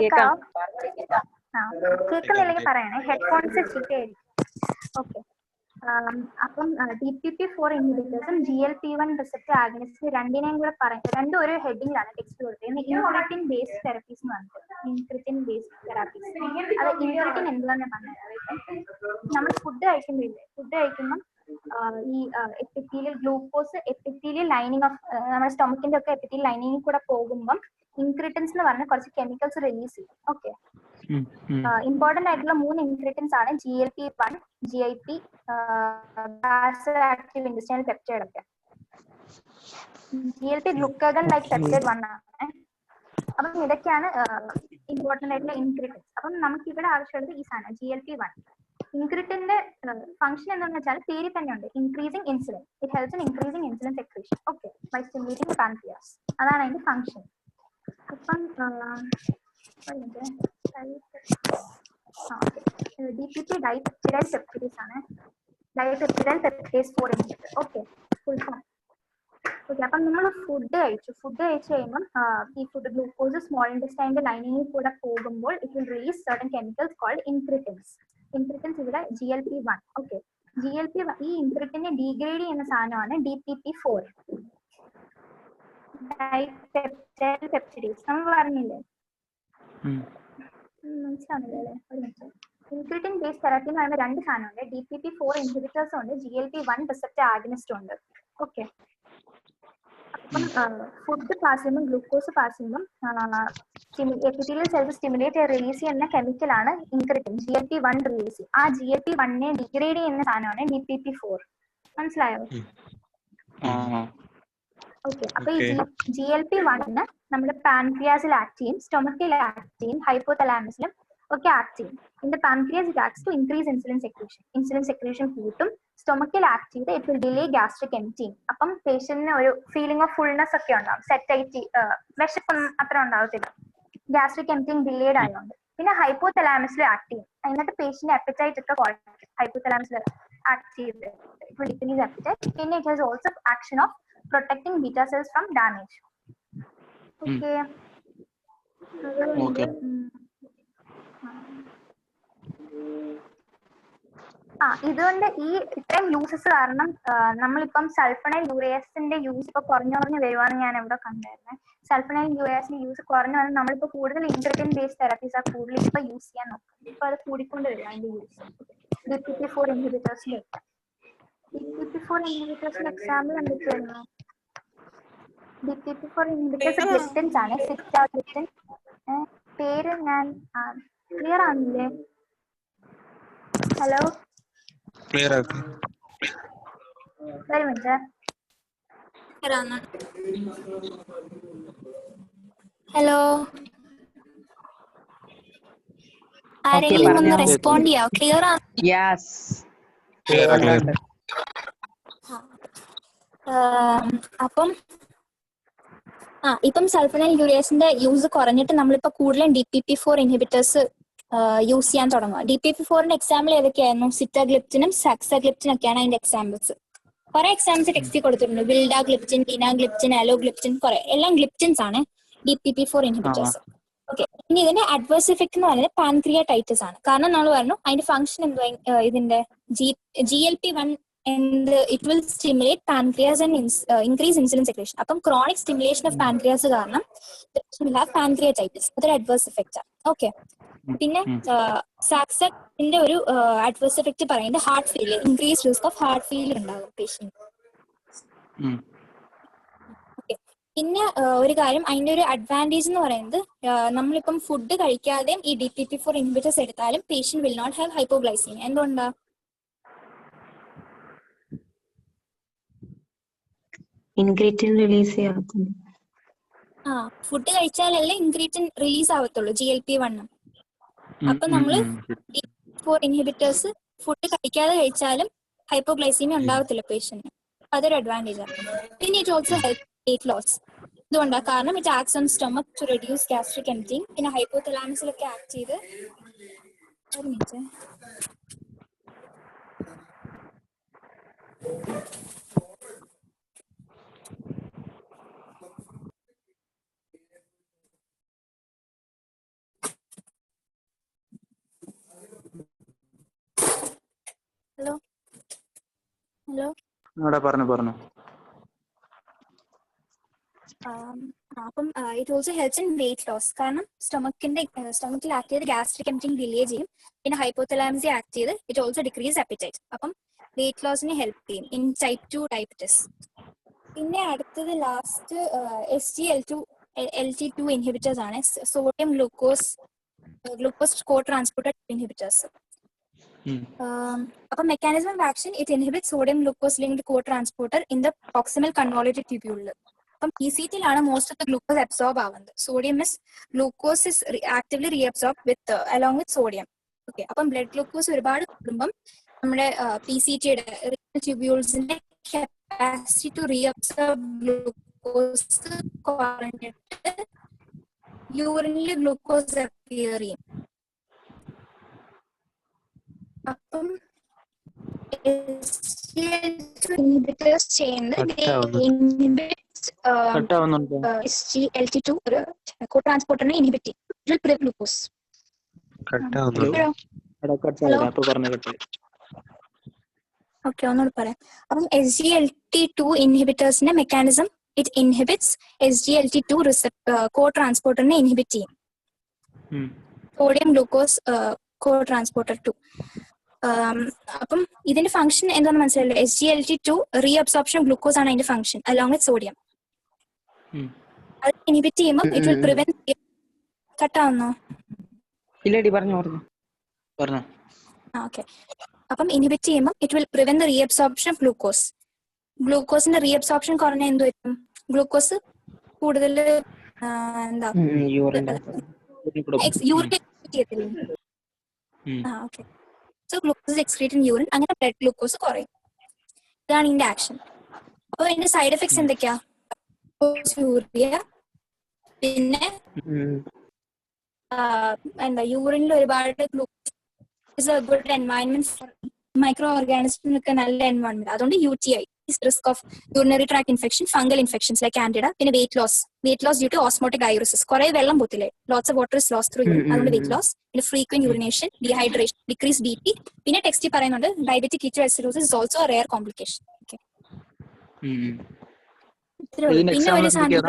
കേൾക്കാം.
കേൾക്കുന്നില്ലെങ്കിൽ പറയണേ, ഹെഡ്ഫോൺസ് ചീത്തയായിരിക്കും. ഓക്കെ, അപ്പം DPP-4 ഇൻഹിബിറ്റേഴ്സും GLP-1 റിസപ്റ്റർ ആഗണിസ്റ്റ് രണ്ടിനെയും കൂടെ രണ്ടും ഒരു ഹെഡിങ്ങിലാണ് ടെക്സ്റ്റ് കൊടുത്തത്. ഇൻക്രിറ്റിൻ ബേസ്ഡ് തെറാപ്പീസ് എന്ന് പറഞ്ഞിട്ട്. ഇൻക്രിറ്റിൻ ബേസ്ഡ് തെറാപ്പീസ്, അത് ഇൻക്രിറ്റിൻ എന്താണെന്ന് പറഞ്ഞത്, നമ്മൾ ഫുഡ് കഴിക്കുമ്പോൾ ഈ epithelial glucose epithelial lining of നമ്മുടെ സ്റ്റൊമക്കിന്റെ ഒക്കെ എപ്പിത്തീലിയൽ ലൈനിങ്ങിൽ കൂടെ പോകുമ്പോൾ ഇൻക്രിറ്റൻസ് എന്ന് പറഞ്ഞ കുറച്ച് കെമിക്കൽസ് റിലീസ് ചെയ്യും. ഓക്കെ, ഇമ്പോർട്ടന്റ് ആയിട്ടുള്ള 3 ഇൻക്രിറ്റൻസ് ആണ് GLP-1, GIP, basal active industrial peptide ഒക്കെ. GLP ഗ്ലൂക്കഗൺ ലൈക്ക് പെപ്റ്റൈഡ് 1 ആണ്. അപ്പം ഇതൊക്കെയാണ് ഇമ്പോർട്ടന്റ് ആയിട്ടുള്ള ഇൻക്രിറ്റൻസ്. അപ്പം നമുക്ക് ഇവിടെ ആവശ്യമുള്ളത് ഈ സാധനം GLP-1. ഇൻക്രിറ്റിന്റെ ഫംഗ്ഷൻ എന്താണെന്ന് വെച്ചാൽ പേരിൽ തന്നെ ഉണ്ട്, increasing insulin. It helps in increasing insulin secretion. Okay, by stimulating the pancreas. അതാണ് അതിന്റെ ഫംഗ്ഷൻ. അപ്പം DPP ഡൈപെപ്റ്റിഡൈൽ പെപ്റ്റിഡേസ് ആണ്. Dipeptidyl peptidase 4 inhibitor. Okay, full form. Okay, അപ്പം നമ്മൾ ഫുഡ് കഴിച്ചു കഴിയുമ്പോൾ ഈ ഫുഡ് ഗ്ലൂക്കോസ് സ്മോൾ ഇൻറ്റെസ്റ്റൈനിന്റെ ലൈനിങ്ങിൽ കൂടെ പോകുമ്പോൾ it will release certain chemicals called incretins. ഇവിടെ GLP-1. ഓക്കെ, ഈ ഇൻക്രിറ്റിനെ ഡീഗ്രേഡ് ചെയ്യുന്ന സാധനമാണ് DPP-4 ഡൈപെപ്റ്റൈൽ പെപ്റ്റിഡേസ്. നമ്മൾ പറഞ്ഞില്ലേ? മനസ്സിലാവുന്നില്ലേ? ഒരു മിനിറ്റ്. ഇൻക്രിറ്റിൻ ബേസ്ഡ് തെറാപ്പി എന്ന് പറയുമ്പോൾ 2 സാധനമുണ്ട്, DPP-4 ഇൻഹിബിറ്റേഴ്സും ഉണ്ട്, GLP-1 റിസപ്റ്റർ ആഗണിസ്റ്റും ഉണ്ട്. ഓക്കെ, അപ്പം ഫുഡ് പാസ് ചെയ്യുമ്പോൾ ഗ്ലൂക്കോസ് പാസ് ചെയ്യുമ്പോൾ എപ്പിത്തീലിയൽ സെൽസ് സ്റ്റിമുലേറ്റ് റിലീസ് ചെയ്യുന്ന കെമിക്കലാണ് ഇൻക്രിറ്റിൻ. GLP-1 റിലീസ് ചെയ്യും. ആ GLP-1നെ ഡിഗ്രേഡ് ചെയ്യുന്ന സാധനമാണ് DPP-4. മനസ്സിലായോ? ഓക്കെ, അപ്പൊ ഈ GLP-1 നമ്മുടെ പാൻക്രിയാസിൽ ആക്ട് ചെയ്യും, സ്റ്റൊമക്കിൽ ആക്ട് ചെയ്യും, ഹൈപ്പോതലാമസിലും ഒക്കെ ആക്ട് ചെയ്യും. In the pancreas it acts to increase insulin secretion. Insulin secretion കൂട്ടും. സ്റ്റൊമക്കിൽ ആക്ട് ചെയ്ത് it will delay gastric emptying. അപ്പം പേഷ്യന്റിന് ഒരു ഫീലിംഗ് ഓഫ് ഫുൾനെസ് ഒക്കെ ഉണ്ടാവും. സെറ്റ് ആയിട്ട് വിശപ്പൊന്നും അത്ര ഉണ്ടാവത്തില്ല. ഗ്യാസ്ട്രിക് എംപ്റ്റിങ് ഡിലേഡ് ആയതുകൊണ്ട്. പിന്നെ ഹൈപ്പോതലാമസിൽ ആക്ട് ചെയ്യും. എന്നിട്ട് പേഷ്യന്റ് അപ്പറ്റൈറ്റ് ഒക്കെ കുറയ്ക്കും. ഹൈപ്പോതലാമസിൽ ആക്ട് ചെയ്ത് ഡിക്രീസ് അപ്പറ്റൈറ്റ്. പിന്നെ it has also action of protecting beta cells from damage. Okay, ഇതുകൊണ്ട് ഈ ഇത്രയും യൂസസ് കാരണം നമ്മളിപ്പം സൾഫണൈൽ യൂറിയാസിന്റെ യൂസ് ഇപ്പൊ കുറഞ്ഞു വരുവാന്ന് ഞാൻ ഇവിടെ കണ്ടായിരുന്നെ. സൾഫണൈൽ യൂറിയാസിന്റെ യൂസ് കുറഞ്ഞു വന്ന് നമ്മളിപ്പോ കൂടുതൽ ഇൻഗ്രീഡിയന്റ് ബേസ്ഡ് തെറാപ്പീസ് കൂടുതൽ ഇപ്പൊ യൂസ് ചെയ്യാൻ നോക്കും. ഇപ്പൊ അത് കൂടിക്കൊണ്ട് വരും അതിന്റെ യൂസ്. DPP-4 ഇൻഹിബിറ്റേഴ്സിന്റെ DPP-4 ഇൻഹിബിറ്റേഴ്സിന്റെ എക്സാമ്പിൾ എന്തൊക്കെയായിരുന്നു? DPP-4 ഇൻഹിബിറ്റേഴ്സ് ഗ്ലിപ്റ്റിൻസ് ആണ്. സിറ്റാഗ്ലിപ്റ്റിൻ. പേര് ഞാൻ ക്ലിയർ ആവുന്നില്ലേ? ഹലോ,
ക്ലിയർ ആക്കി.
ഒരു മിനിറ്റ്. ഹലോ, ആരെങ്കിലും ഒന്ന് റെസ്പോണ്ട് ചെയ്യാം. ക്ലിയർ ആണ്?
യെസ്,
അപ്പം ഇപ്പം സൾഫണൈൽ യൂറിയാസിന്റെ യൂസ് കുറഞ്ഞിട്ട് നമ്മളിപ്പോ കൂടുതലും DPP-4 ഇൻഹിബിറ്റേഴ്സ് യൂസ് ചെയ്യാൻ തുടങ്ങുക. DPP-4ന്റെ എക്സാമ്പിൾ ഏതൊക്കെയായിരുന്നു? സിറ്റാഗ്ലിപ്റ്റിനും സാക്സാഗ്ലിപ്റ്റിനും ഒക്കെയാണ് അതിന്റെ എക്സാമ്പിൾസ്. കുറെ എക്സാമ്പിൾസ് ടെക്സ്റ്റിൽ കൊടുത്തിട്ടുണ്ട്. വിൽഡാഗ്ലിപ്റ്റിൻ, ഇനാഗ്ലിപ്റ്റിൻ, അലോഗ്ലിപ്റ്റിൻ, കുറെ എല്ലാം ഗ്ലിപ്റ്റിൻസ് ആണ് DPP-4 ഇൻഹിബിറ്റേഴ്സ്. ഓക്കെ, ഇനി ഇതിന്റെ അഡ്വേഴ്സ് ഇഫക്ട് എന്ന് പറയുന്നത് പാൻക്രിയാറ്റൈറ്റിസ് ആണ്. കാരണം നമ്മൾ പറഞ്ഞു അതിന്റെ ഫംഗ്ഷൻ എന്തുവാ? ഇതിന്റെ GLP-1 and it will stimulate pancreas and increase insulin secretion. അപ്പം chronic stimulation of pancreas കാരണം will have pancreatitis. അതൊരു അഡ്വേഴ്സ് ഇഫക്റ്റ് ആണ്. ഓക്കെ, പിന്നെ സാക്സന്റെ ഒരു അഡ്വേഴ്സ് ഇഫക്റ്റ് പറയുന്നത് heart failure, increase risk of heart failure ഉണ്ടാകും പേഷ്യന്റ്. പിന്നെ ഒരു കാര്യം, അതിന്റെ ഒരു അഡ്വാൻറ്റേജ് എന്ന് പറയുന്നത് നമ്മളിപ്പം ഫുഡ് കഴിക്കാതെയും ഈ DPP-4 ഇൻഹിബിറ്റേഴ്സ് എടുത്താലും patient will not have hypoglycaemia. എന്തുകൊണ്ടാ?
ഇൻഗ്രീഡിയൻ റിലീസ് ചെയ്യാം.
ഫുഡ് കഴിച്ചാലല്ലേ ഇൻഗ്രീഡിയൻ റിലീസ് ആവത്തുള്ളൂ, GLP-1. അപ്പൊ നമ്മള് DPP-4 ഇൻഹിബിറ്റേഴ്സ് ഫുഡ് കഴിക്കാതെ കഴിച്ചാലും ഹൈപ്പോഗ്ലൈസീമിയ ഉണ്ടാവത്തില്ല പേഷ്യന്റിന്. അതൊരു അഡ്വാൻറ്റേജ് ആണ്. പിന്നെ it also help weight loss. ഇതുകൊണ്ടാണ്, കാരണം it acts on stomach to reduce gastric emptying. പിന്നെ ഹൈപ്പോതലാമസിലൊക്കെ ആക്ട് ചെയ്ത് ഒരു മിനിറ്റ്. ഹലോ ഹലോ,
പറഞ്ഞു.
അപ്പം it also helps in weight loss. കാരണം സ്റ്റൊമക്കിൽ ആക്ട് ചെയ്ത് ഗ്യാസ്ട്രിക് എംപ്റ്റിങ് ഡിലേ ചെയ്യും. പിന്നെ ഹൈപ്പോതലാമസിൽ ആക്ട് ചെയ്ത് ഇറ്റ് ഓൾസോ ഡിക്രീസ് അപ്പറ്റൈറ്റ്. അപ്പം വെയിറ്റ് ലോസിനെ ഹെൽപ്പ് ചെയ്യും ഇൻ ടൈപ്പ് 2 ഡയബറ്റിസ്. പിന്നെ അടുത്തത് ലാസ്റ്റ് SGLT2 ഇൻഹിബിറ്റേഴ്സ് ആണ്. Sodium glucose co transporter inhibitors. അപ്പം mechanism of action, it inhibit sodium glucose linked co transporter in the proximal convoluted ട്യൂബ്യൂളിൽ. അപ്പം PCT-ലാണ് most of the glucose absorb ആവുന്നത്. Glucose is actively reabsorb along with sodium. Okay, അപ്പം blood glucose ഒരുപാട് കൂടുമ്പം നമ്മുടെ PCT-യുടെ ട്യൂബ്യൂൾസിന്റെ കപ്പാസിറ്റി ടു റീഅബ്സോർബ് ഗ്ലൂക്കോസ് കുറഞ്ഞിട്ട് യൂറിനിൽ ഗ്ലൂക്കോസ് അപ്പിയർ ചെയ്യും. അപ്പം ഇൻഹിബിറ്റേഴ്സ് ചെയ്യുന്നത് SGLT2 കോ ട്രാൻസ്പോർട്ടറിനെ ഇൻഹിബിറ്റ് ചെയ്യും. ഗ്ലൂക്കോസ് ഓക്കെ, ഒന്നുകൂടി പറയാം. അപ്പം SGLT2 ഇൻഹിബിറ്റേഴ്സിന്റെ mechanism, it inhibits SGLT2 co ട്രാൻസ്പോർട്ടറിനെ ഇൻഹിബിറ്റ് ചെയ്യും. Sodium glucose co transporter 2. അപ്പം ഇതിന്റെ ഫംഗ്ഷൻ എന്താണെന്ന് മനസ്സിലല്ലോ. SGLT2 റീഅബ്സോർപ്ഷൻ ഗ്ലൂക്കോസ് ആണ് അതിന്റെ ഫംഗ്ഷൻ അലോങ് വിത്ത് സോഡിയം. അത് ഇൻഹിബിറ്റ് ചെയ്യുമ്പോൾ ഇറ്റ് വിൽ പ്രിവെന്റ്. കട്ടാവുന്നോ?
ഇല്ലടി, പറഞ്ഞു.
ഓക്കെ, അപ്പം ഇൻഹിബിറ്റ് ചെയ്യുമ്പോൾ it will prevent the reabsorption of glucose. ഗ്ലൂക്കോസിന്റെ റീഅബ്സോർപ്ഷൻ കുറഞ്ഞ എന്ത് വരും? ഗ്ലൂക്കോസ് കൂടുതൽ എന്താ യൂറിൻ ചെയ്യത്തില്ലേ? Okay, so glucose excrete in urine. അങ്ങനെ ബ്ലഡ് ഗ്ലൂക്കോസ് കുറയും. ഇതാണ് ഇതിന്റെ ആക്ഷൻ. അപ്പൊ ഇതിന്റെ സൈഡ് എഫക്ട്സ് എന്തൊക്കെയാ? യൂറിയ, പിന്നെ എന്താ യൂറിനിൽ ഒരുപാട് ഗ്ലൂക്കോസ് ഗുഡ് എൻവയൺമെന്റ് മൈക്രോ ഓർഗാനിസത്തിനൊക്കെ നല്ല എൻവയൺമെന്റ്. അതുകൊണ്ട് UTI risk of urinary tract infection, fungal infections like candida. പിന്നെ weight loss due to osmotic diuresis. കുറെ വെള്ളം പോത്തില്ലേ, lots of water is loss through urine, അതുകൊണ്ട് വെയിറ്റ് ലോസ്. പിന്നെ frequent urination, dehydration, decrease BP. പിന്നെ text പറയുന്നുണ്ട് diabetic ketoacidosis is also a rare complication. Okay, പിന്നെ ഒരു സാധനം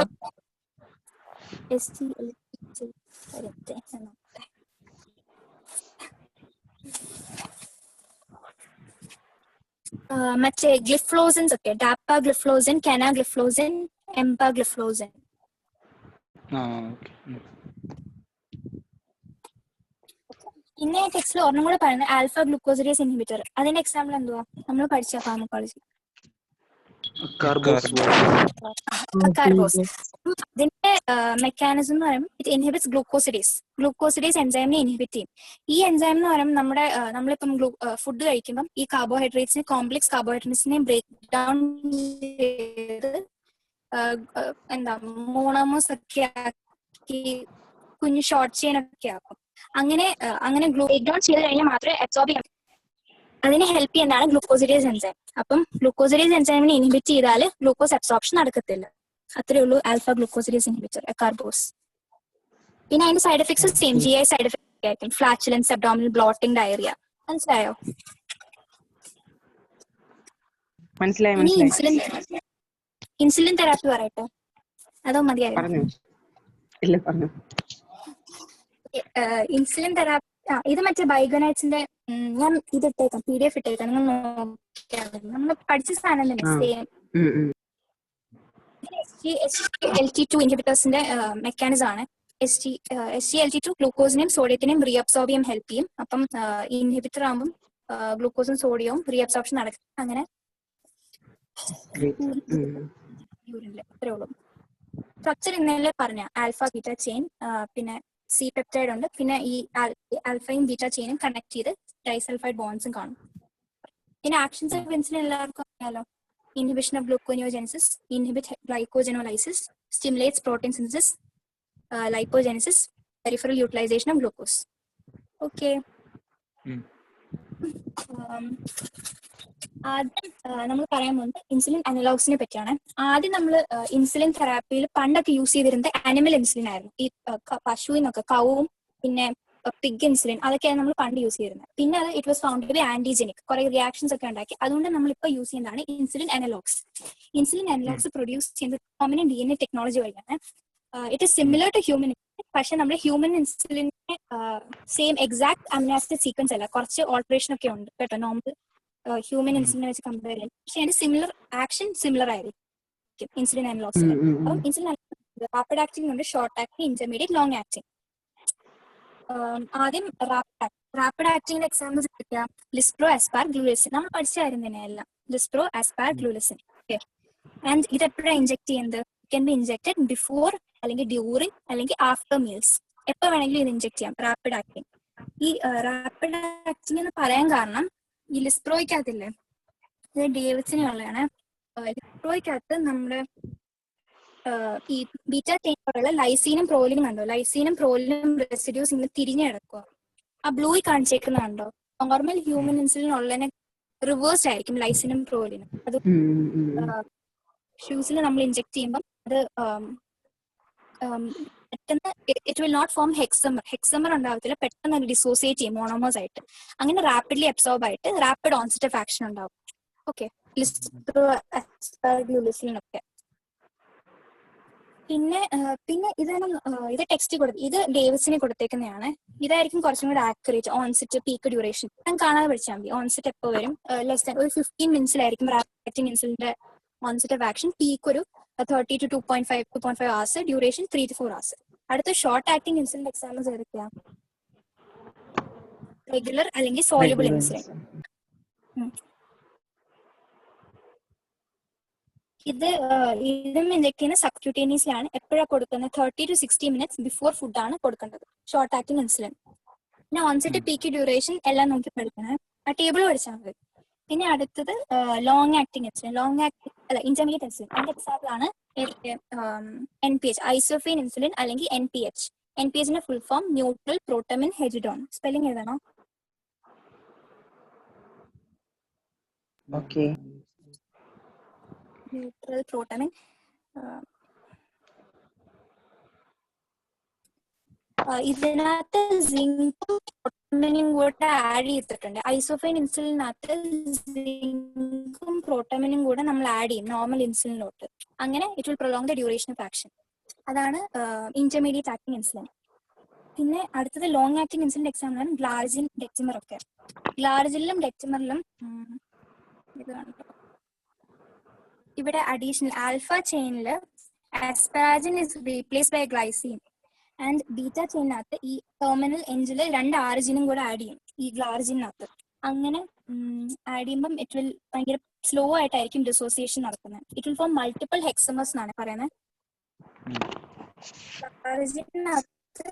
മറ്റേ ഗ്ലിഫ്ലോസിൻസ് ഒക്കെ, ഡാപ്പാഗ്ലിഫ്ലോസിൻ, കെനാഗ്ലിഫ്ലോസിൻ, എംപാഗ്ലിഫ്ലോസിൻ. പിന്നെ ടെക്സ്റ്റിൽ ഒരെണ്ണം കൂടെ പറയുന്നത് ആൽഫ ഗ്ലൂക്കോസിഡേസ് ഇൻഹിബിറ്റർ. അതിന്റെ എക്സാമ്പിൾ എന്തുവാ നമ്മൾ പഠിച്ച ഫാർമക്കോളജി? കാർബോസ്. ഇതിന്റെ മെക്കാനിസം എന്ന് പറയുമ്പോൾ ഇറ്റ് ഇൻഹിബിറ്റ്സ് ഗ്ലൂക്കോസിഡേസ് എൻസൈമിനെ ഇൻഹിബിറ്റ് ചെയ്യും. ഈ എൻസൈം എന്ന് പറയുമ്പോൾ നമ്മളിപ്പം ഫുഡ് കഴിക്കുമ്പോൾ ഈ കാർബോഹൈഡ്രേറ്റ്സിനെ, കോംപ്ലക്സ് കാർബോഹൈഡ്രേറ്റ്സിനെ ബ്രേക്ക് ഡൗൺ ചെയ്ത് മോണോമേഴ്സ് ഒക്കെ ആക്കി കുഞ്ഞു ഷോർട്ട് ചെയിൻ ഒക്കെ ആക്കും. അങ്ങനെ ബ്രേക്ക് ഡൗൺ ചെയ്ത് കഴിഞ്ഞാൽ മാത്രമേ അബ്സോർബ് ചെയ്യാൻ. അതിനെ ഹെൽപ്പ് ചെയ്യുന്നതാണ് ഗ്ലൂക്കോസിഡേസ് എൻസൈം. അപ്പം ഗ്ലൂക്കോസിഡേസ് എൻസൈമിനെ ഇൻഹിബിറ്റ് ചെയ്താൽ ഗ്ലൂക്കോസ് അബ്സോർപ്ഷൻ നടക്കത്തില്ല. അത്രേ ഉള്ളൂ ആൽഫ ഗ്ലൂക്കോസിഡേസ് ഇൻഹിബിറ്റർ, കാർബോസ്. പിന്നെ അതിന്റെ side effects same GI side effect ആയിരിക്കും. Flatulence, abdominal bloating, diarrhoea. മനസ്സിലായോ? ഇനി ഇൻസുലിൻ തെറാപ്പി പറയട്ടെ, അതോ മതിയായോ? ഇൻസുലിൻ തെറാപ്പി ഇത് മറ്റേ ബൈഗനൈറ്റ്സിന്റെ ഞാൻ ഇത് ഇട്ടേക്കാം, PDF ഇട്ടേക്കാം, നിങ്ങൾ നമ്മൾ പഠിച്ച സാധനം തന്നെ സെയിം. SGLT2 ഇൻഹിബിറ്റേഴ്സിന്റെ മെക്കാനിസം ആണ്. SGLT2 ഗ്ലൂക്കോസിനെയും സോഡിയത്തിനെയും റീഅബ്സോർബ് ചെയ്യാൻ ഹെൽപ്പ് ചെയ്യും. അപ്പം ഇൻഹിബിറ്റർ ആകുമ്പോൾ ഗ്ലൂക്കോസും സോഡിയവും റീഅബ്സോർപ്ഷൻ നടക്കും. അങ്ങനെ യൂറിനില് അത്രേ ഉള്ളൂ. സ്ട്രക്ചർ ഇന്നലെ പറഞ്ഞ ആൽഫ ബീറ്റ ചെയിൻ, പിന്നെ C പെപ്റ്റൈഡ് ഉണ്ട്, പിന്നെ ഈ ആൽഫയും ബീറ്റ ചെയിനും കണക്ട് ചെയ്ത് ഡൈസൾഫൈഡ് ബോൺസും കാണും. പിന്നെ ആക്ഷൻസ് ഓഫ് ഇൻസുലിൻ എല്ലാവർക്കും അറിയാലോ. Inhibition of gluconeogenesis, inhibit glycogenolysis, stimulates protein synthesis, lipogenesis, peripheral utilisation of glucose. Okay, ആദ്യം നമ്മൾ പറയാൻ പോകുന്നത് ഇൻസുലിൻ അനലോഗ്സിനെ പറ്റിയാണ്. ആദ്യം നമ്മൾ ഇൻസുലിൻ തെറാപ്പിയിൽ പണ്ടൊക്കെ യൂസ് ചെയ്തിരുന്നത് ആനിമൽ ഇൻസുലിൻ ആയിരുന്നു. ഈ പശുവിനൊക്കെ, കൗവും പിന്നെ പിഗ് ഇൻസുലിൻ, അതൊക്കെയാണ് നമ്മൾ പണ്ട് യൂസ് ചെയ്തിരുന്നത്. പിന്നെ അത് it was found to be antigenic, കുറെ റിയാക്ഷൻസ് ഒക്കെ ഉണ്ടാക്കി. അതുകൊണ്ട് നമ്മൾ ഇപ്പോൾ യൂസ് ചെയ്യുന്നതാണ് insulin analogues. Insulin analogues produce ചെയ്യുന്നത് കോമൺ DNA ടെക്നോളജി വഴിയാണ്. It is similar to human, പക്ഷെ നമ്മുടെ ഹ്യൂമൻ ഇൻസുലിന്റെ same exact amino acid sequence അല്ല, കുറച്ച് ഓൾട്ടറേഷൻ ഒക്കെ ഉണ്ട് കേട്ടോ നോർമൽ ഹ്യൂമൻ ഇൻസുലിനെ വെച്ച് കമ്പയർ ചെയ്യാൻ. പക്ഷെ അതിന്റെ സിമിലർ ആക്ഷൻ സിമിലർ ആയിരിക്കും ഇൻസുലിൻ അനലോഗ്സിന്. അപ്പം ഇൻസുലിൻ റാപ്പിഡ് ആക്ടിംഗ് ഉണ്ട്, short acting, intermediate, long acting. ആദ്യം റാപ്പിഡ് ആക്ടിംഗിന്റെ എക്സാമ്പിൾസ് എടുക്കുക. ലിസ്പ്രോ, അസ്പാർ, ഗ്ലൂലിസിൻ. നമ്മൾ പഠിച്ചായിരുന്നു എല്ലാം. ലിസ്പ്രോ, അസ്പാർ, ഗ്ലൂലിസിൻ. ഓക്കെ, ആൻഡ് ഇത് എപ്പോഴാണ് ഇൻജെക്ട് ചെയ്യുന്നത്? ക്യാൻ ബി ഇൻജെക്റ്റഡ് ബിഫോർ അല്ലെങ്കിൽ ഡ്യൂറിങ് അല്ലെങ്കിൽ ആഫ്റ്റർ മീൽസ്. എപ്പോ വേണമെങ്കിലും ഇത് ഇൻജെക്ട് ചെയ്യാം. Rapid acting. ഈ റാപ്പിഡ് ആക്ടിംഗ് എന്ന് പറയാൻ കാരണം ഈ ലിസ്പ്രോയ്ക്കകത്തില്ലേ, ഇത് ഡേവിഡ്സണിനുള്ളതാണ്. ലിസ്പ്രോയ്ക്കകത്ത് നമ്മുടെ ഈ ബീറ്റ ചെയിനുള്ള ലൈസീനും പ്രോലിനും കണ്ടോ? ലൈസീനും പ്രോലിനും റെസിഡ്യൂസ് ഇങ്ങനെ തിരിഞ്ഞു കിടക്കുക. ആ ബ്ലൂയിൽ കാണിച്ചേക്കുന്നുണ്ടോ? നോർമൽ ഹ്യൂമൻ ഇൻസുലിൻ ഉള്ളതിനെ റിവേഴ്സ് ആയിരിക്കും ലൈസിനും പ്രോലിനും. അത് ഷ്യൂസിൽ നമ്മൾ ഇൻജെക്ട് ചെയ്യുമ്പോൾ അത് പെട്ടെന്ന് ഇറ്റ് വിൽ നോട്ട് ഫോം ഹെക്സമർ ഉണ്ടാവത്തില്ല, പെട്ടെന്ന് അത് ഡിസോസിയേറ്റ് ചെയ്യും മോണോമേഴ്സ് ആയിട്ട്. അങ്ങനെ റാപ്പിഡ്ലി അബ്സോർബ് ആയിട്ട് റാപ്പിഡ് ഓൺസെറ്റ് ഓഫ് ആക്ഷൻ ഉണ്ടാവും. ഓക്കെ, ഗ്ലൂലിസിനൊക്കെ. പിന്നെ ഇത് ടെക്സ്റ്റ് കൊടുത്ത്, ഇത് ഡേവിഡ്സിന് കൊടുത്തേക്കുന്നതാണ്. ഇതായിരിക്കും കുറച്ചും കൂടി ആക്യുറേറ്റ്. ഓൺസെറ്റ്, പീക്ക്, ഡ്യൂറേഷൻ കാണാതെ പഠിച്ചാൽ മതി. ഓൺസെറ്റ് എപ്പോൾ വരും? ലെസ് ദാൻ ഒരു 15 മിനിറ്റ്സിലായിരിക്കും റാപ്പിഡ് ഇൻസുലിന്റെ ഓൺസെറ്റ് ഓഫ് ആക്ഷൻ. പീക്ക് ഒരു 30 to 2.5 hours, duration 3 to 4 hours. അടുത്ത ഷോർട്ട് ആക്ടിംഗ് ഇൻസുലിന്റെ എക്സാമ്പിൾസ് ഏതൊക്കെയാണ്? റെഗുലർ അല്ലെങ്കിൽ സോല്യൂബിൾ ഇൻസുലിൻ. ഇതും ഇൻജെക്ട് ചെയ്യുന്ന സബ്ക്യൂട്ടേനിയസ്ലാണ്. എപ്പോഴാണ് കൊടുക്കുന്നത്? 30 to 60 minutes ബിഫോർ ഫുഡാണ് കൊടുക്കേണ്ടത് ഷോർട്ട് ആക്ടിംഗ് ഇൻസുലിൻ. പിന്നെ ഓൺസെറ്റ്, പീക്ക്, ഡ്യൂറേഷൻ എല്ലാം നമുക്ക് പഠിക്കണം. ആ ടേബിൾ പഠിച്ചാൽ മതി. പിന്നെ അടുത്തത് long acting insulin, intermediate insulin. അതിന്റെ എക്സാമ്പിൾ ആണ് NPH, ഐസോഫെയിൻ ഇൻസുലിൻ അല്ലെങ്കിൽ NPH. NPH full form neutral protamine Hagedorn. Spelling എഴുതണോ?
ഓക്കെ.
Neutral protamine. ഇതിനകത്ത് സിങ്കും പ്രോട്ടമിനും കൂടെ ആഡ് ചെയ്തിട്ടുണ്ട്. ഐസോഫൈൻ ഇൻസുലിനകത്ത് സിങ്കും പ്രോട്ടമിനും കൂടെ നമ്മൾ ആഡ് ചെയ്യും നോർമൽ ഇൻസുലിനിലോട്ട്. അങ്ങനെ it will prolong the duration of action. അതാണ് ഇന്റർമീഡിയറ്റ് ആക്ടിങ് ഇൻസുലിൻ. പിന്നെ അടുത്തത് ലോങ് ആക്ടിങ് ഇൻസുലിൻ എക്സാമ്പിളാണ് ഗ്ലാർജിൻ, ഡെക്സിമർ ഒക്കെ. ഗ്ലാർജിനിലും ഡെക്സിമറിലും ഇതാണ് ഇവിടെ അഡീഷണൽ ആൽഫ ചെയിനിൽ asparagine is replace by glycine and beta ചെയിനകത്ത് ഈ ടെർമിനൽ എൻഡിൽ 2 ആർജിനും കൂടെ ആഡ് ചെയ്യും ഈ ഗ്ലാർജിനകത്ത്. അങ്ങനെ ആഡ് ചെയ്യുമ്പം ഇറ്റ് വിൽ ഭയങ്കര സ്ലോ ആയിട്ടായിരിക്കും ഡിസോസിയേഷൻ നടക്കുന്നത്. ഇറ്റ് വിൽ ഫോം മൾട്ടിപ്പിൾ ഹെക്സമേഴ്സ് എന്നാണ് പറയുന്നത്. ഗ്ലാർജിനകത്ത്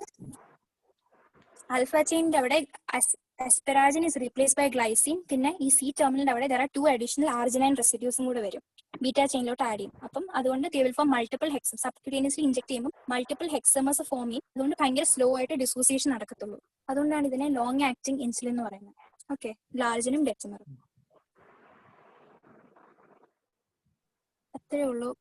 ആൽഫ ചെയിനിന്റെ അവിടെ asparagine is replaced by glycine. പിന്നെ ഈ C ടെർമിനലിന്റെ അവിടെ there are 2 additional arginine residues കൂടെ വരും ബീറ്റ ചെയിനിലോട്ട് ആഡ് ചെയ്യും. അപ്പം അതുകൊണ്ട് they will form multiple hexamers. Subcutaneously inject ചെയ്യുമ്പോൾ മൾട്ടിപ്പിൾ ഹെക്സമേഴ്സ് ഫോം ചെയ്യും. അതുകൊണ്ട് ഭയങ്കര സ്ലോ ആയിട്ട് ഡിസോസിയേഷൻ നടക്കത്തുള്ളൂ. അതുകൊണ്ടാണ് ഇതിനെ ലോങ് ആക്ടിങ് ഇൻസുലിൻ എന്ന് പറയുന്നത്. ഓക്കെ, ഗ്ലാർജിനും ഡെക്സിമറും അത്രേ ഉള്ളൂ.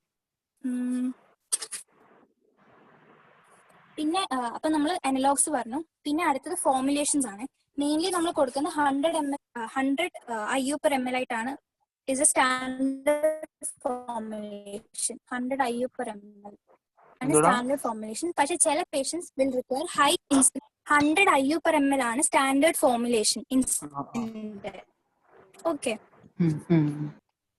പിന്നെ അപ്പൊ നമ്മൾ അനലോഗ്സ് പറഞ്ഞു. പിന്നെ അടുത്തത് ഫോർമുലേഷൻസ് ആണ്. മെയിൻലി നമ്മൾ കൊടുക്കുന്ന 100 IU per ml ആയിട്ടാണ്. is a standard formulation. 100 IU per ml ആണ് സ്റ്റാൻഡേർഡ് ഫോർമുലേഷൻ. പക്ഷെ ചില patients will require high insulin. 100 IU per ml ആണ് സ്റ്റാൻഡേർഡ് ഫോർമുലേഷൻ ഇൻസുലിന്റെ. ഓക്കെ,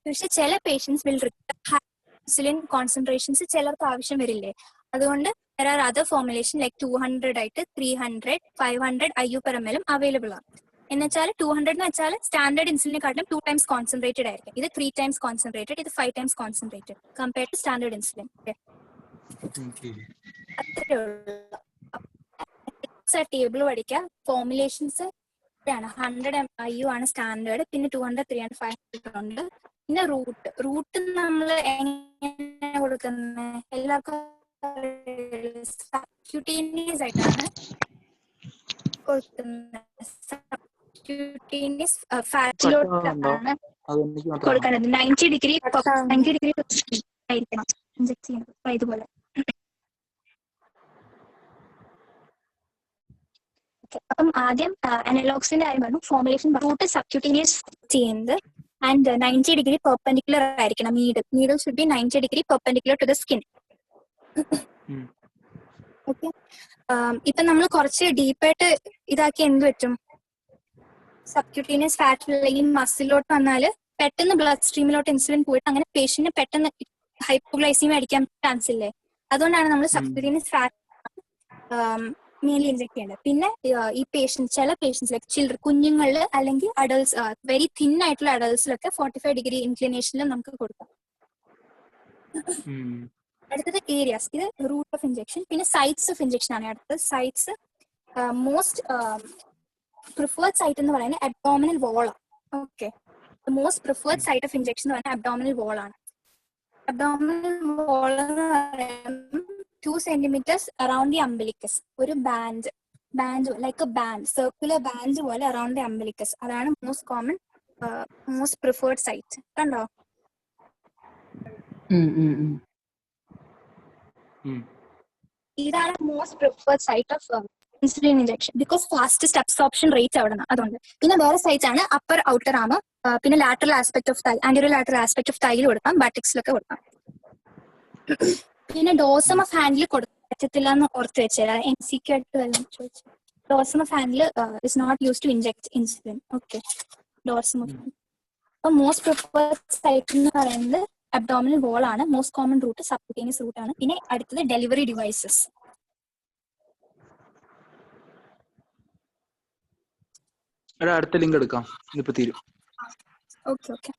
പക്ഷെ ചില patients will require high insulin concentrations ചിലർക്ക് ആവശ്യം വരില്ലേ. അതുകൊണ്ട് there are other formulation like 200 ആയിട്ട് 300, 500 IU per ml അവൈലബിൾ ആണ്. എന്ന് വെച്ചാൽ 200 എന്ന് വെച്ചാൽ സ്റ്റാൻഡേർഡ് ഇൻസുലിനെക്കാട്ടിലും 2 times കോൺസെൻട്രേറ്റഡ് ആയിരിക്കും. ഇത് 3 times കോൺസെൻട്രേറ്റഡ്, ഇത് 5 times concentrated compared to standard insulin. അത്രേ ഉള്ളൂ. ടേബിൾ പഠിക്കുക. ഫോർമുലേഷൻസ് 100 IU ആണ് സ്റ്റാൻഡേർഡ്, പിന്നെ 200, 300, 500 ഉണ്ട്. പിന്നെ റൂട്ട് നമ്മൾ എങ്ങനെ കൊടുക്കുന്നത് എല്ലാവർക്കും സബ്ക്യൂട്ടേനിയസ് ആയിട്ടാണ് കൊടുക്കുന്നത്. സബ്ക്യൂട്ടേനിയസ് ഫാറ്റിലോട്ടാണ് കൊടുക്കുന്നത്. 90 ഡിഗ്രി ആയിരിക്കണം ഇൻജെക്ട് ചെയ്യുന്നത്. ഇതുപോലെ അപ്പം ആദ്യം അനലോഗ്സിന്റെ കാര്യം പറഞ്ഞു. ഫോർമുലേഷൻ റൂട്ട് സബ്ക്യൂട്ടേനിയസ് ചെയ്യുന്നത് ആൻഡ് 90 ഡിഗ്രി പെർപെൻഡിക്കുലർ ആയിരിക്കണം. Needle should be 90 degree perpendicular to the skin. Okay, ഇപ്പൊ നമ്മൾ കുറച്ച് ഡീപ്പായിട്ട് ഇതാക്കി എന്ത് പറ്റും, സബ്ക്യൂട്ടേനിയസ് ഫാറ്റ് അല്ലെങ്കിൽ മസിലോട്ട് വന്നാല് പെട്ടെന്ന് ബ്ലഡ് സ്ട്രീമിലോട്ട് ഇൻസുലിൻ പോയിട്ട് അങ്ങനെ പേഷ്യന്റിന് പെട്ടെന്ന് ഹൈപ്പോഗ്ലൈസീമിയ അടിക്കാൻ ചാൻസ് ഇല്ലേ. അതുകൊണ്ടാണ് നമ്മൾ സബ്ക്യൂട്ടേനിയസ് ഫാറ്റ് മെയിൻലി ഇൻജെക്ട് ചെയ്യേണ്ടത്. പിന്നെ ഈ ചില പേഷ്യൻസ് ലൈക്ക് ചിൽഡ്രൻ, കുഞ്ഞുങ്ങളിൽ അല്ലെങ്കിൽ അഡൾട്ട്സ്, വെരി തിൻ ആയിട്ടുള്ള അഡൾട്ട്സിലൊക്കെ 45 ഡിഗ്രി ഇൻക്ലിനേഷനിൽ നമുക്ക് കൊടുക്കാം. അടുത്തത് ഏരിയാസ്, ഇത് റൂട്ട് ഓഫ് ഇൻജെക്ഷൻ. പിന്നെ സൈറ്റ്സ് ഓഫ് ഇൻജെക്ഷൻ ആണ് അടുത്തത്. സൈറ്റ്സ് മോസ്റ്റ് പ്രിഫേർഡ് സൈറ്റ് എന്ന് പറയുന്നത് abdominal wall. Okay, most preferred site of injection എന്ന് പറയുന്നത് അബ്ഡോമിനൽ വോൾ ആണ്. അബ്ഡോമിനൽ വോൾ എന്ന് പറയുന്നത് 2 centimeters around the umbilicus. ഒരു band like a band, circular band പോലെ അറൌണ്ട് ദി അംബിലിക്കസ്. അതാണ് most common most preferred site. കണ്ടോ? ഇതാണ് most preferred site of insulin injection because fastest absorption rate അവിടെ നിന്ന്. അതുകൊണ്ട് പിന്നെ വേറെ സൈറ്റ്സ് ആണ് അപ്പർ ഔട്ടർ ആം, പിന്നെ ലാറ്ററൽ ആസ്പെക്ട് ഓഫ് തൈ, ആന്റിറിയർ ലാറ്ററൽ ആസ്പെക്ട് ഓഫ് തൈയിൽ കൊടുക്കാം, ബാറ്റിക്സിലൊക്കെ കൊടുക്കാം. പിന്നെ ഡോസം ഓഫ് ഹാൻഡിൽ കൊടുക്കാൻ പറ്റത്തില്ല എന്ന് ഓർത്ത് വെച്ചാൽ MCQ ആയിട്ട് വല്ലതും ചോദിച്ചു. Dorsum of handle is not use to inject insulin. Okay, dorsum of handle. അപ്പൊ മോസ്റ്റ് പ്രിഫേർഡ് സൈറ്റ് എന്ന് പറയുന്നത് അബ്ഡോമിനൽ വോൾ ആണ്. Most common route subcutaneous route ആണ്. പിന്നെ അടുത്തത് ഡെലിവറി ഡിവൈസസ്.
അടുത്ത ലിങ്ക് എടുക്കാം, ഇതിപ്പോ തീരും.
ഓക്കെ.